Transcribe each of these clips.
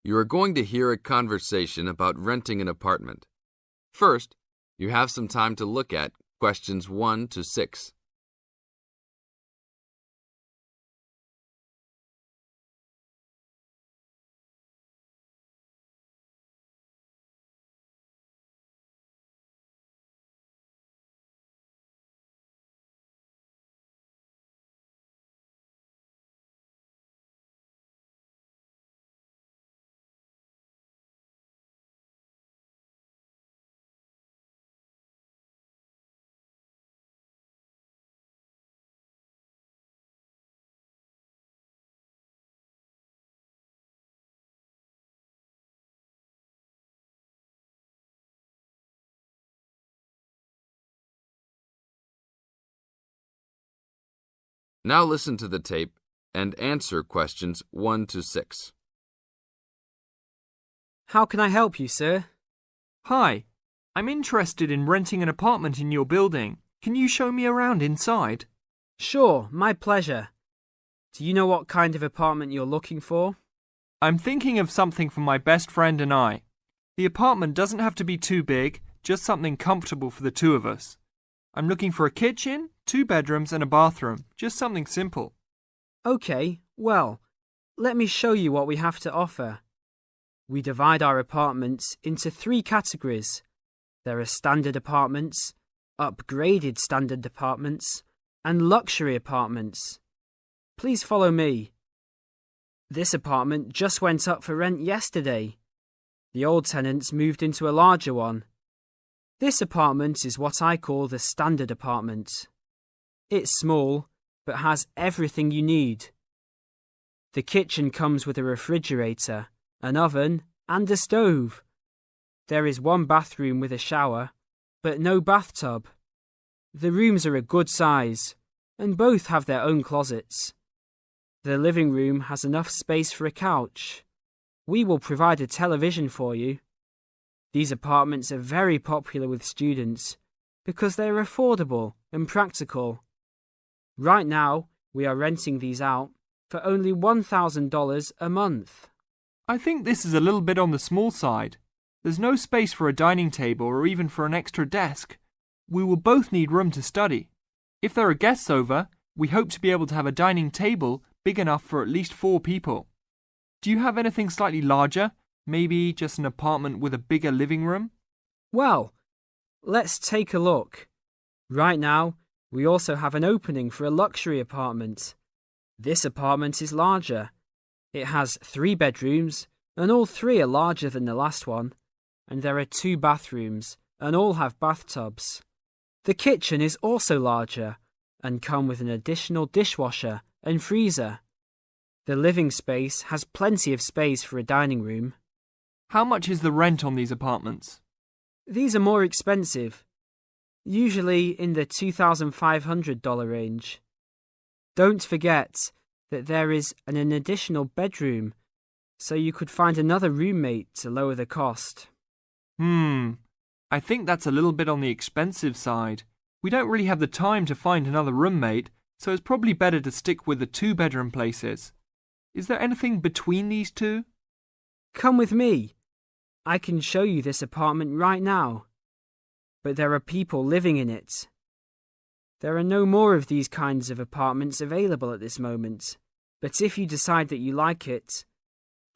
You are going to hear a conversation about renting an apartment. First, you have some time to look at questions 1 to 6. Now listen to the tape and answer questions 1 to 6. How can I help you, sir? Hi, I'm interested in renting an apartment in your building. Can you show me around inside? Sure, my pleasure. Do you know what kind of apartment you're looking for? I'm thinking of something for my best friend and I. The apartment doesn't have to be too big, just something comfortable for the two of us. I'm looking for a kitchen, 2 bedrooms and a bathroom, just something simple. Okay, well, let me show you what we have to offer. We divide our apartments into 3 categories. There are standard apartments, upgraded standard apartments, and luxury apartments. Please follow me. This apartment just went up for rent yesterday. The old tenants moved into a larger one. This apartment is what I call the standard apartment. It's small, but has everything you need. The kitchen comes with a refrigerator, an oven, and a stove. There is 1 bathroom with a shower, but no bathtub. The rooms are a good size, and both have their own closets. The living room has enough space for a couch. We will provide a television for you. These apartments are very popular with students because they are affordable and practical. Right now, we are renting these out for only $1,000 a month. I think this is a little bit on the small side. There's no space for a dining table or even for an extra desk. We will both need room to study. If there are guests over, we hope to be able to have a dining table big enough for at least 4 people. Do you have anything slightly larger? Maybe just an apartment with a bigger living room? Well, let's take a look. Right now, we also have an opening for a luxury apartment. This apartment is larger. It has 3 bedrooms, and all 3 are larger than the last one. And there are 2 bathrooms, and all have bathtubs. The kitchen is also larger, and come with an additional dishwasher and freezer. The living space has plenty of space for a dining room. How much is the rent on these apartments? These are more expensive, usually in the $2,500 range. Don't forget that there is an additional bedroom, so you could find another roommate to lower the cost. I think that's a little bit on the expensive side. We don't really have the time to find another roommate, so it's probably better to stick with the 2-bedroom places. Is there anything between these 2? Come with me. I can show you this apartment right now. But there are people living in it. There are no more of these kinds of apartments available at this moment. But if you decide that you like it,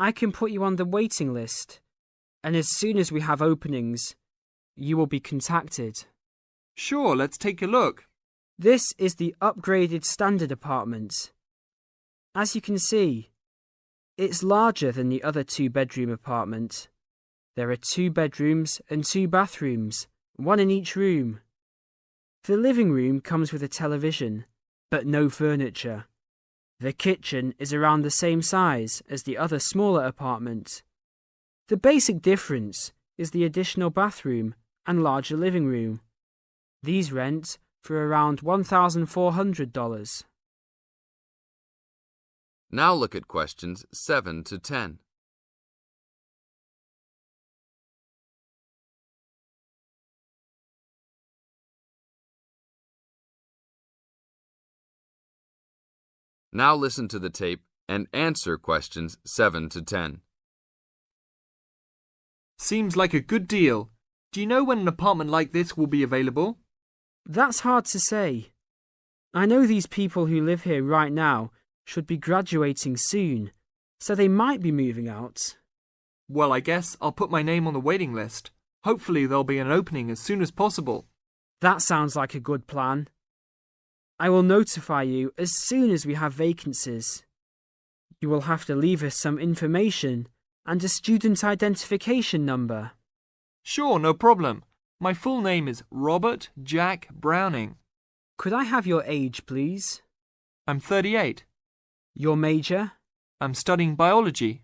I can put you on the waiting list. And as soon as we have openings, you will be contacted. Sure, let's take a look. This is the upgraded standard apartment. As you can see, it's larger than the other 2-bedroom apartment. There are 2 bedrooms and 2 bathrooms, 1 in each room. The living room comes with a television, but no furniture. The kitchen is around the same size as the other smaller apartment. The basic difference is the additional bathroom and larger living room. These rent for around $1,400. Now look at questions 7 to 10. Now listen to the tape and answer questions 7 to 10. Seems like a good deal. Do you know when an apartment like this will be available? That's hard to say. I know these people who live here right now should be graduating soon, so they might be moving out. Well, I guess I'll put my name on the waiting list. Hopefully there'll be an opening as soon as possible. That sounds like a good plan. I will notify you as soon as we have vacancies. You will have to leave us some information and a student identification number. Sure, no problem. My full name is Robert Jack Browning. Could I have your age, please? I'm 38. Your major? I'm studying biology.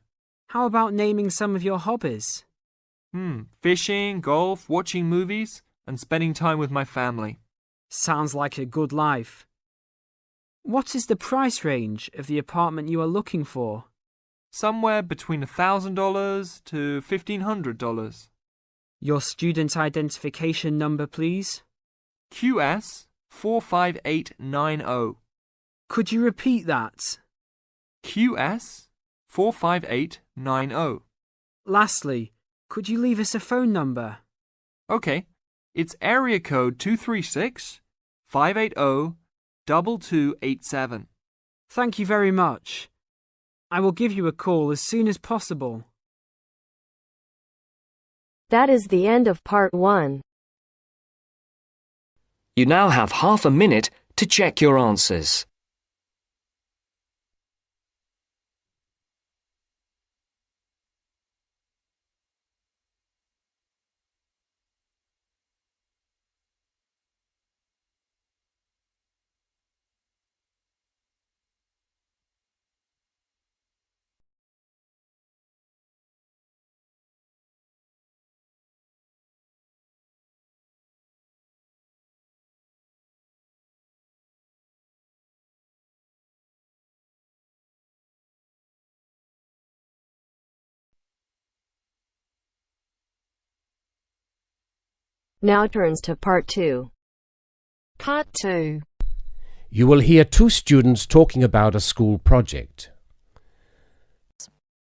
How about naming some of your hobbies? Fishing, golf, watching movies, and spending time with my family. Sounds like a good life. What is the price range of the apartment you are looking for? Somewhere between $1,000 to $1,500. Your student identification number, please? QS 45890. Could you repeat that? QS 45890. Lastly, could you leave us a phone number? Okay, it's area code 236 580 2287. Thank you very much. I will give you a call as soon as possible. That is the end of part 1. You now have half a minute to check your answers. Now turns to part 2. Part 2. You will hear two students talking about a school project.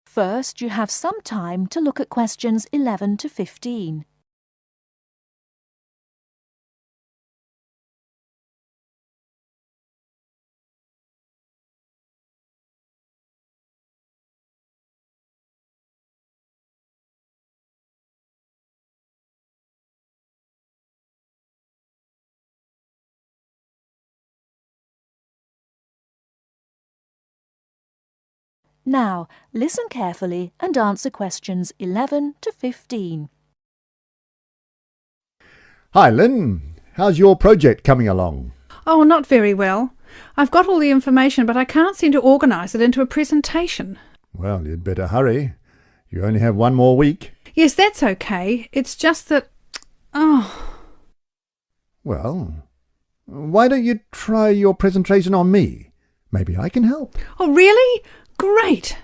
First, you have some time to look at questions 11 to 15. Now, listen carefully and answer questions 11 to 15. Hi, Lynn. How's your project coming along? Oh, not very well. I've got all the information, but I can't seem to organise it into a presentation. Well, you'd better hurry. You only have one more week. Yes, that's okay. It's just that... Well, why don't you try your presentation on me? Maybe I can help. Oh, really? Great!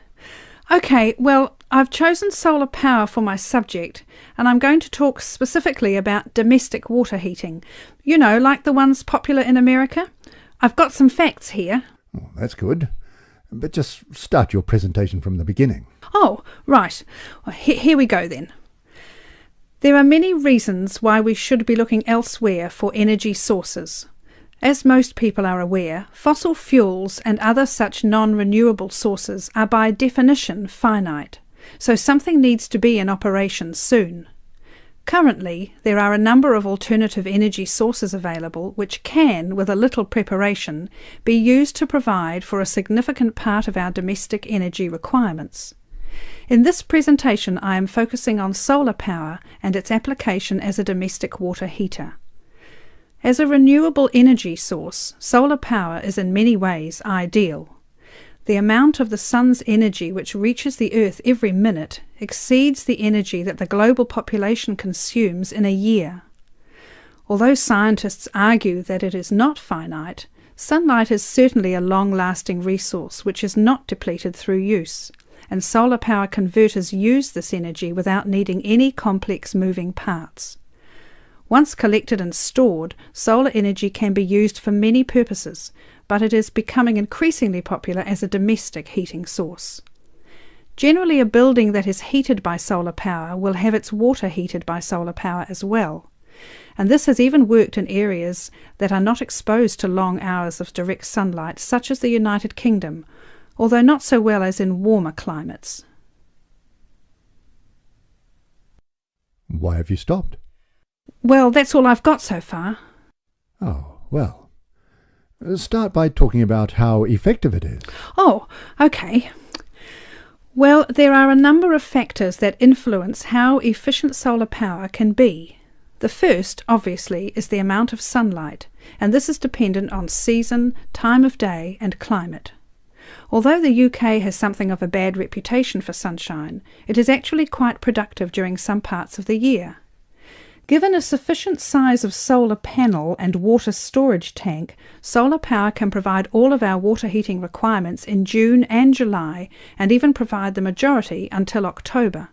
Okay, well, I've chosen solar power for my subject, and I'm going to talk specifically about domestic water heating. You know, like the ones popular in America. I've got some facts here. Oh, that's good. But just start your presentation from the beginning. Oh, right. Well, here we go then. There are many reasons why we should be looking elsewhere for energy sources. As most people are aware, fossil fuels and other such non-renewable sources are by definition finite, so something needs to be in operation soon. Currently, there are a number of alternative energy sources available which can, with a little preparation, be used to provide for a significant part of our domestic energy requirements. In this presentation, I am focusing on solar power and its application as a domestic water heater. As a renewable energy source, solar power is in many ways ideal. The amount of the sun's energy which reaches the earth every minute exceeds the energy that the global population consumes in a year. Although scientists argue that it is not finite, sunlight is certainly a long-lasting resource which is not depleted through use, and solar power converters use this energy without needing any complex moving parts. Once collected and stored, solar energy can be used for many purposes, but it is becoming increasingly popular as a domestic heating source. Generally, a building that is heated by solar power will have its water heated by solar power as well. And this has even worked in areas that are not exposed to long hours of direct sunlight, such as the United Kingdom, although not so well as in warmer climates. Why have you stopped? Well, that's all I've got so far. Oh, well. Start by talking about how effective it is. Oh, okay. Well, there are a number of factors that influence how efficient solar power can be. The first, obviously, is the amount of sunlight, and this is dependent on season, time of day, and climate. Although the UK has something of a bad reputation for sunshine, it is actually quite productive during some parts of the year. Given a sufficient size of solar panel and water storage tank, solar power can provide all of our water heating requirements in June and July, and even provide the majority until October.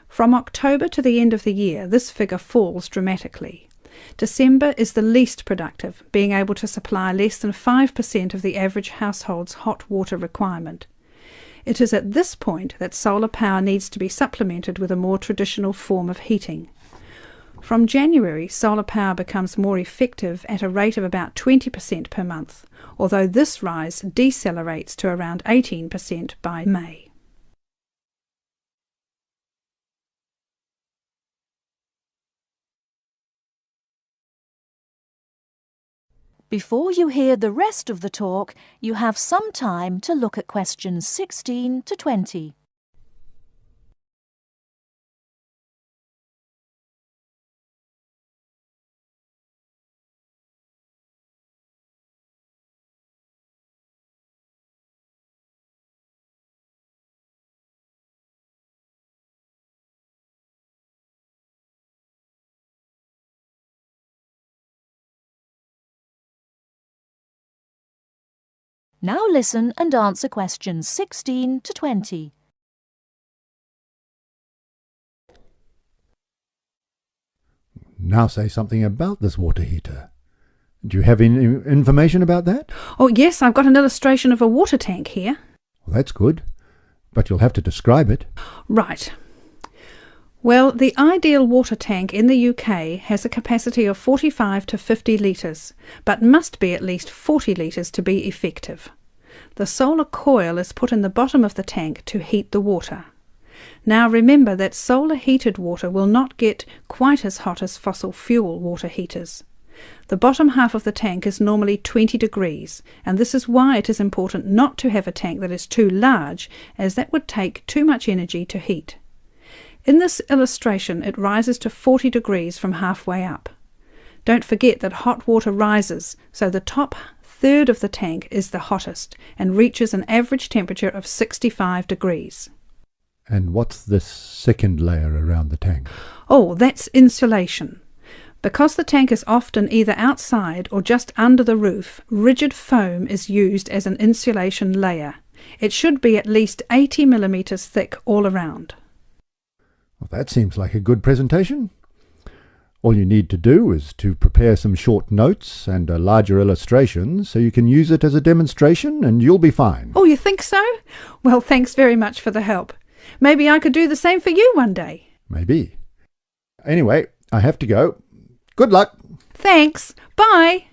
From October to the end of the year, this figure falls dramatically. December is the least productive, being able to supply less than 5% of the average household's hot water requirement. It is at this point that solar power needs to be supplemented with a more traditional form of heating. From January, solar power becomes more effective at a rate of about 20% per month, although this rise decelerates to around 18% by May. Before you hear the rest of the talk, you have some time to look at questions 16 to 20. Now listen and answer questions 16 to 20. Now say something about this water heater. Do you have any information about that? Oh yes, I've got an illustration of a water tank here. Well, that's good, but you'll have to describe it. Right. Well, the ideal water tank in the UK has a capacity of 45 to 50 litres, but must be at least 40 litres to be effective. The solar coil is put in the bottom of the tank to heat the water. Now remember that solar heated water will not get quite as hot as fossil fuel water heaters. The bottom half of the tank is normally 20 degrees, and this is why it is important not to have a tank that is too large, as that would take too much energy to heat. In this illustration, it rises to 40 degrees from halfway up. Don't forget that hot water rises, so the top third of the tank is the hottest and reaches an average temperature of 65 degrees. And what's this second layer around the tank? Oh, that's insulation. Because the tank is often either outside or just under the roof, rigid foam is used as an insulation layer. It should be at least 80 millimetres thick all around. Well, that seems like a good presentation. All you need to do is to prepare some short notes and a larger illustration so you can use it as a demonstration and you'll be fine. Oh, you think so? Well, thanks very much for the help. Maybe I could do the same for you one day. Maybe. Anyway, I have to go. Good luck. Thanks. Bye.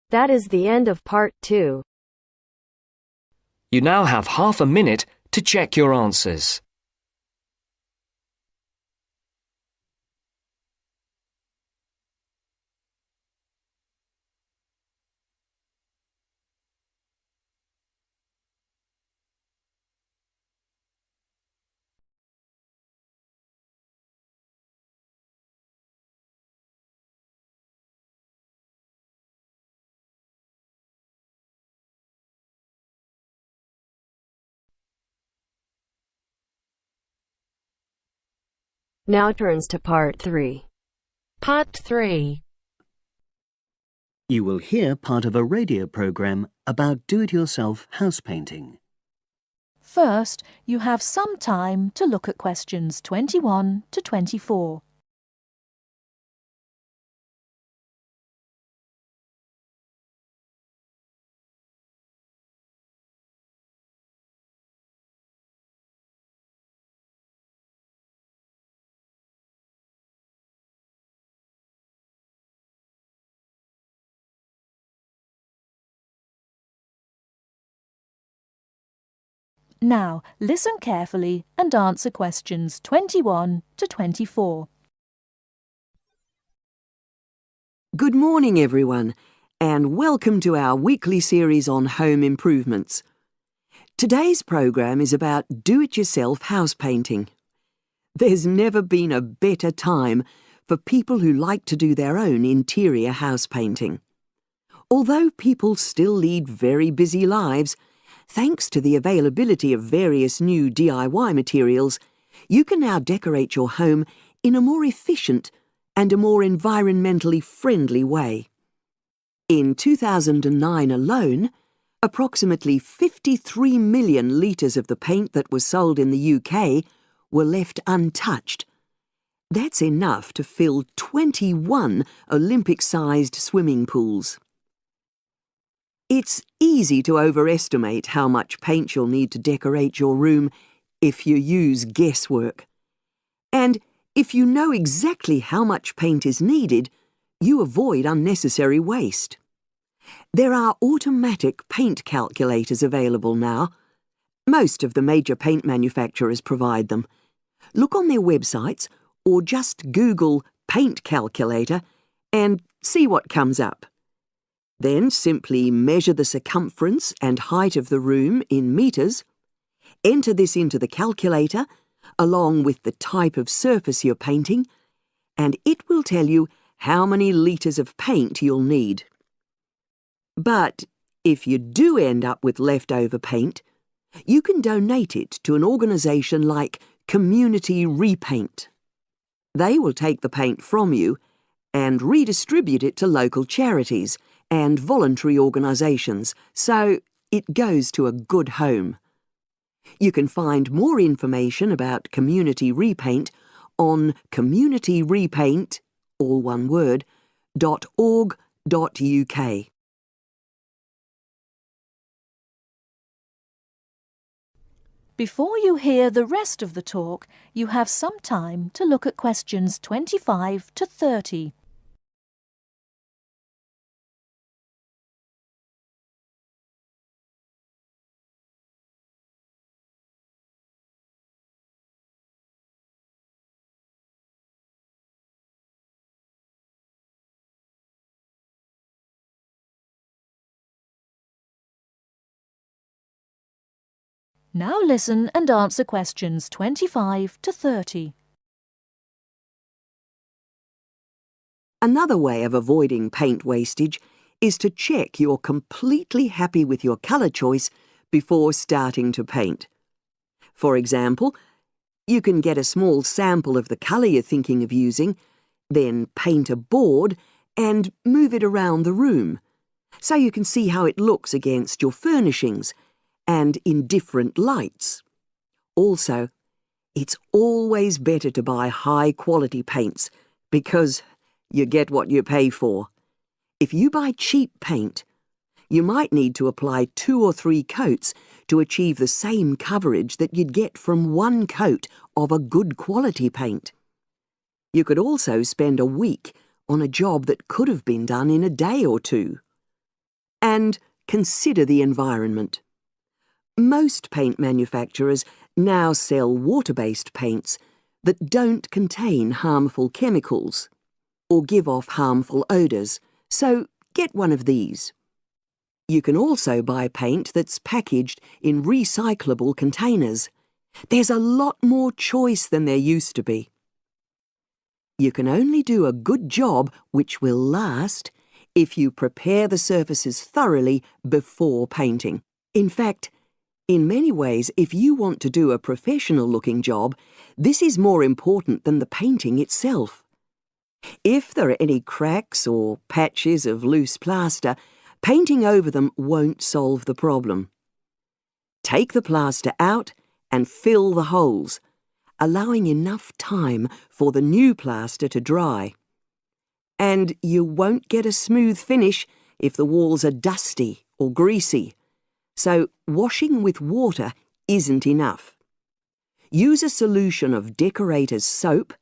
That is the end of part 2. You now have half a minute to check your answers. Now turns to part 3. Part 3. You will hear part of a radio program about do-it-yourself house painting. First, you have some time to look at questions 21 to 24. Now, listen carefully and answer questions 21 to 24. Good morning, everyone, and welcome to our weekly series on home improvements. Today's program is about do-it-yourself house painting. There's never been a better time for people who like to do their own interior house painting. Although people still lead very busy lives, thanks to the availability of various new DIY materials, you can now decorate your home in a more efficient and a more environmentally friendly way. In 2009 alone, approximately 53 million litres of the paint that was sold in the UK were left untouched. That's enough to fill 21 Olympic-sized swimming pools. It's easy to overestimate how much paint you'll need to decorate your room if you use guesswork. And if you know exactly how much paint is needed, you avoid unnecessary waste. There are automatic paint calculators available now. Most of the major paint manufacturers provide them. Look on their websites or just Google paint calculator and see what comes up. Then simply measure the circumference and height of the room in metres, enter this into the calculator along with the type of surface you're painting, and it will tell you how many litres of paint you'll need. But if you do end up with leftover paint, you can donate it to an organisation like Community Repaint. They will take the paint from you and redistribute it to local charities and voluntary organisations, so it goes to a good home. You can find more information about Community Repaint on communityrepaint, all one word, .org.uk. Before you hear the rest of the talk, you have some time to look at questions 25 to 30. Now listen and answer questions 25 to 30. Another way of avoiding paint wastage is to check you're completely happy with your colour choice before starting to paint. For example, you can get a small sample of the colour you're thinking of using, then paint a board and move it around the room, so you can see how it looks against your furnishings and in different lights. Also, it's always better to buy high-quality paints because you get what you pay for. If you buy cheap paint, you might need to apply 2 or 3 coats to achieve the same coverage that you'd get from 1 coat of a good quality paint. You could also spend a week on a job that could have been done in a day or 2. And consider the environment. Most paint manufacturers now sell water-based paints that don't contain harmful chemicals or give off harmful odours, so get one of these. You can also buy paint that's packaged in recyclable containers. There's a lot more choice than there used to be. You can only do a good job which will last if you prepare the surfaces thoroughly before painting. In fact, in many ways, if you want to do a professional-looking job, this is more important than the painting itself. If there are any cracks or patches of loose plaster, painting over them won't solve the problem. Take the plaster out and fill the holes, allowing enough time for the new plaster to dry. And you won't get a smooth finish if the walls are dusty or greasy. So washing with water isn't enough. Use a solution of decorator's soap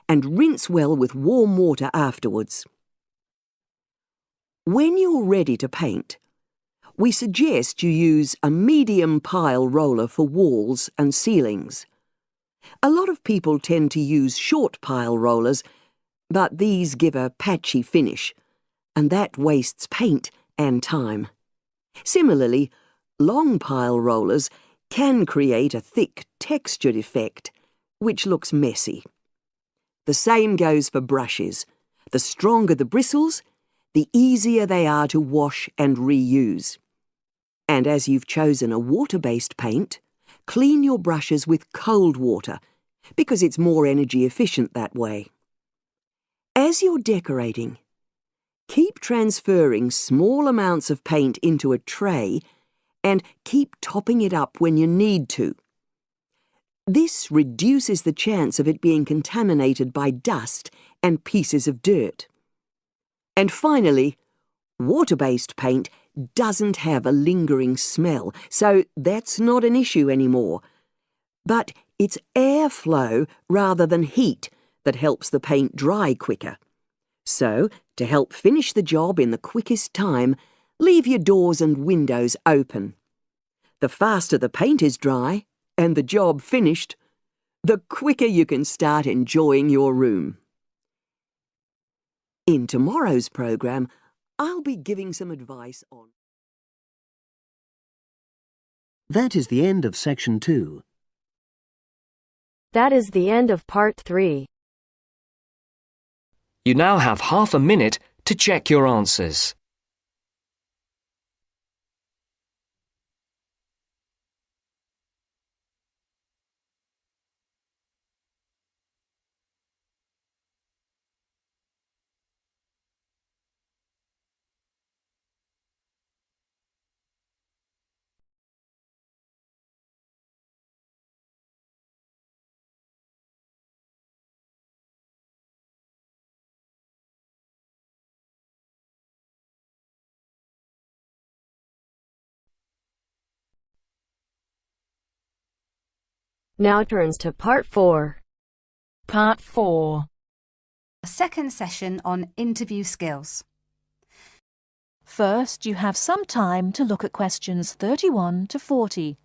and rinse well with warm water afterwards. When you're ready to paint, we suggest you use a medium pile roller for walls and ceilings. A lot of people tend to use short pile rollers, but these give a patchy finish, and that wastes paint and time. Similarly, long pile rollers can create a thick textured effect, which looks messy. The same goes for brushes. The stronger the bristles, the easier they are to wash and reuse. And as you've chosen a water-based paint, clean your brushes with cold water, because it's more energy efficient that way. As you're decorating, keep transferring small amounts of paint into a tray and keep topping it up when you need to. This reduces the chance of it being contaminated by dust and pieces of dirt. And finally, water-based paint doesn't have a lingering smell, so that's not an issue anymore. But it's airflow rather than heat that helps the paint dry quicker. So, to help finish the job in the quickest time, leave your doors and windows open. The faster the paint is dry and the job finished, the quicker you can start enjoying your room. In tomorrow's program, I'll be giving some advice on... That is the end of section 2. That is the end of part 3. You now have half a minute to check your answers. Now turns to part 4. Part 4. A second session on interview skills. First, you have some time to look at questions 31 to 40.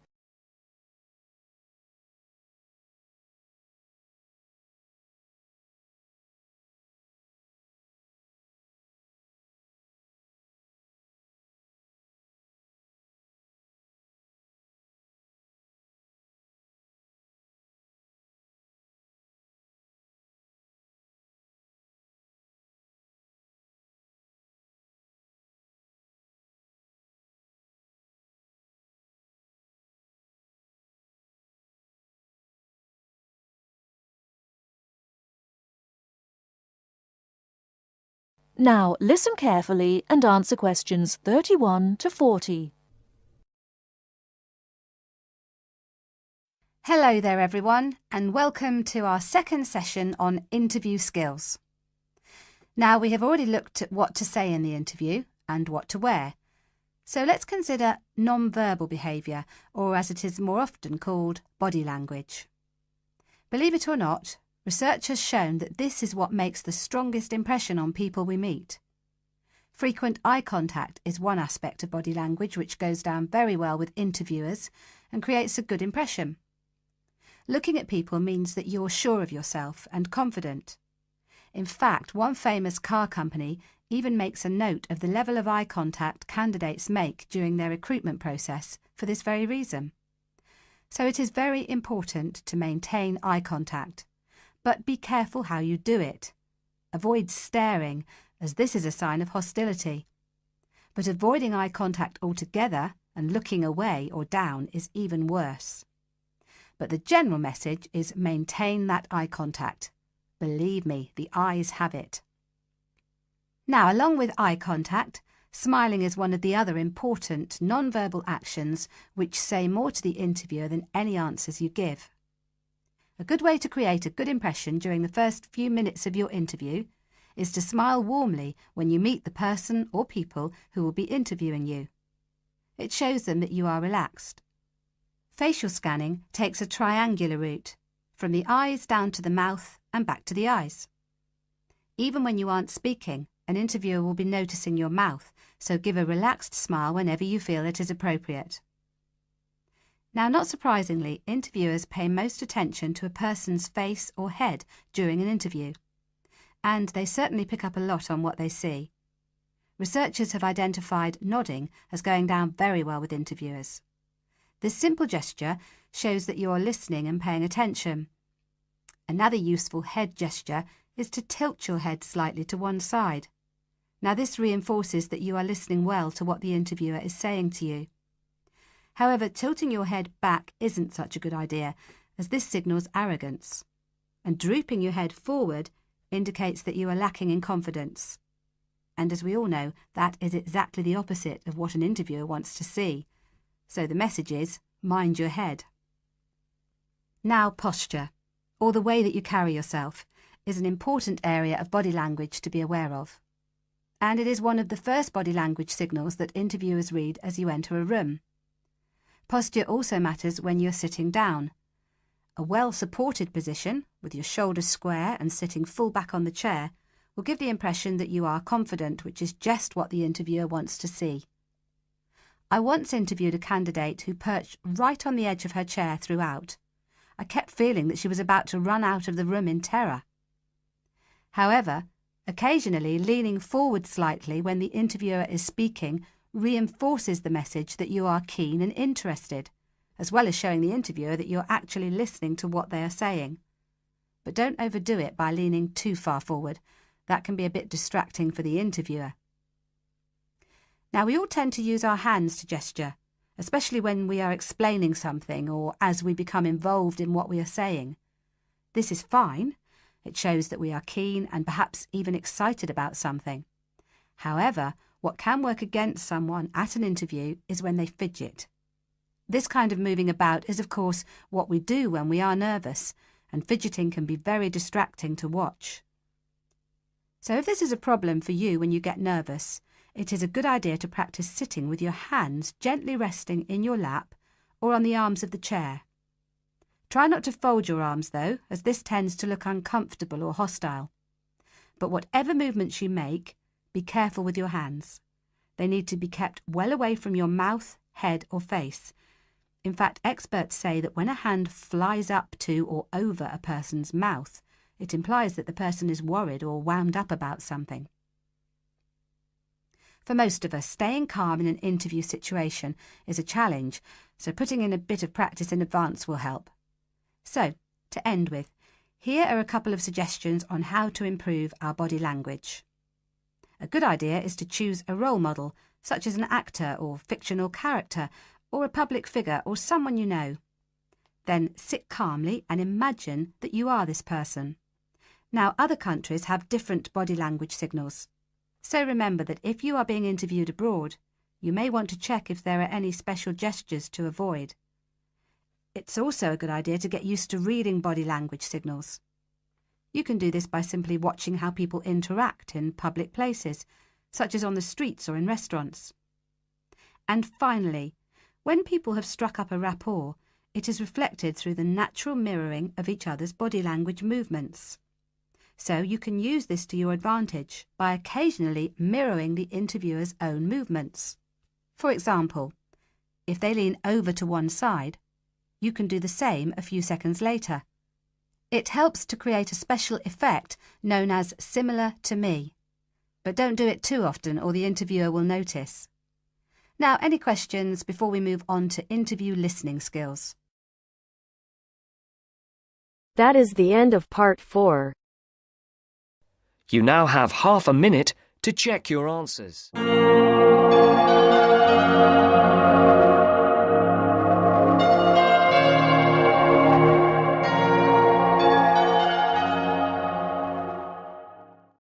Now listen carefully and answer questions 31 to 40. Hello there everyone, and welcome to our second session on interview skills. Now we have already looked at what to say in the interview and what to wear. So let's consider non-verbal behaviour, or as it is more often called, body language. Believe it or not, research has shown that this is what makes the strongest impression on people we meet. Frequent eye contact is one aspect of body language which goes down very well with interviewers and creates a good impression. Looking at people means that you're sure of yourself and confident. In fact, one famous car company even makes a note of the level of eye contact candidates make during their recruitment process for this very reason. So it is very important to maintain eye contact. But be careful how you do it. Avoid staring, as this is a sign of hostility. But avoiding eye contact altogether and looking away or down is even worse. But the general message is maintain that eye contact. Believe me, the eyes have it. Now, along with eye contact, smiling is one of the other important non-verbal actions which say more to the interviewer than any answers you give. A good way to create a good impression during the first few minutes of your interview is to smile warmly when you meet the person or people who will be interviewing you. It shows them that you are relaxed. Facial scanning takes a triangular route, from the eyes down to the mouth and back to the eyes. Even when you aren't speaking, an interviewer will be noticing your mouth, so give a relaxed smile whenever you feel it is appropriate. Now, not surprisingly, interviewers pay most attention to a person's face or head during an interview, and they certainly pick up a lot on what they see. Researchers have identified nodding as going down very well with interviewers. This simple gesture shows that you are listening and paying attention. Another useful head gesture is to tilt your head slightly to one side. Now, this reinforces that you are listening well to what the interviewer is saying to you. However, tilting your head back isn't such a good idea, as this signals arrogance, and drooping your head forward indicates that you are lacking in confidence. And as we all know, that is exactly the opposite of what an interviewer wants to see. So the message is, mind your head. Now, posture, or the way that you carry yourself, is an important area of body language to be aware of. And it is one of the first body language signals that interviewers read as you enter a room. Posture also matters when you're sitting down. A well-supported position, with your shoulders square and sitting full back on the chair, will give the impression that you are confident, which is just what the interviewer wants to see. I once interviewed a candidate who perched right on the edge of her chair throughout. I kept feeling that she was about to run out of the room in terror. However, occasionally leaning forward slightly when the interviewer is speaking reinforces the message that you are keen and interested, as well as showing the interviewer that you're actually listening to what they are saying. But don't overdo it by leaning too far forward. That can be a bit distracting for the interviewer. Now, we all tend to use our hands to gesture, especially when we are explaining something or as we become involved in what we are saying. This is fine. It shows that we are keen and perhaps even excited about something. However, what can work against someone at an interview is when they fidget. This kind of moving about is, of course, what we do when we are nervous, and fidgeting can be very distracting to watch. So if this is a problem for you when you get nervous, it is a good idea to practice sitting with your hands gently resting in your lap or on the arms of the chair. Try not to fold your arms, though, as this tends to look uncomfortable or hostile. But whatever movements you make, be careful with your hands. They need to be kept well away from your mouth, head or face. In fact, experts say that when a hand flies up to or over a person's mouth, it implies that the person is worried or wound up about something. For most of us, staying calm in an interview situation is a challenge, so putting in a bit of practice in advance will help. So, to end with, here are a couple of suggestions on how to improve our body language. A good idea is to choose a role model, such as an actor or fictional character, or a public figure or someone you know. Then sit calmly and imagine that you are this person. Now, other countries have different body language signals. So remember that if you are being interviewed abroad, you may want to check if there are any special gestures to avoid. It's also a good idea to get used to reading body language signals. You can do this by simply watching how people interact in public places, such as on the streets or in restaurants. And finally, when people have struck up a rapport, it is reflected through the natural mirroring of each other's body language movements. So you can use this to your advantage by occasionally mirroring the interviewer's own movements. For example, if they lean over to one side, you can do the same a few seconds later. It helps to create a special effect known as similar to me. But don't do it too often or the interviewer will notice. Now, any questions before we move on to interview listening skills? That is the end of part 4. You now have half a minute to check your answers.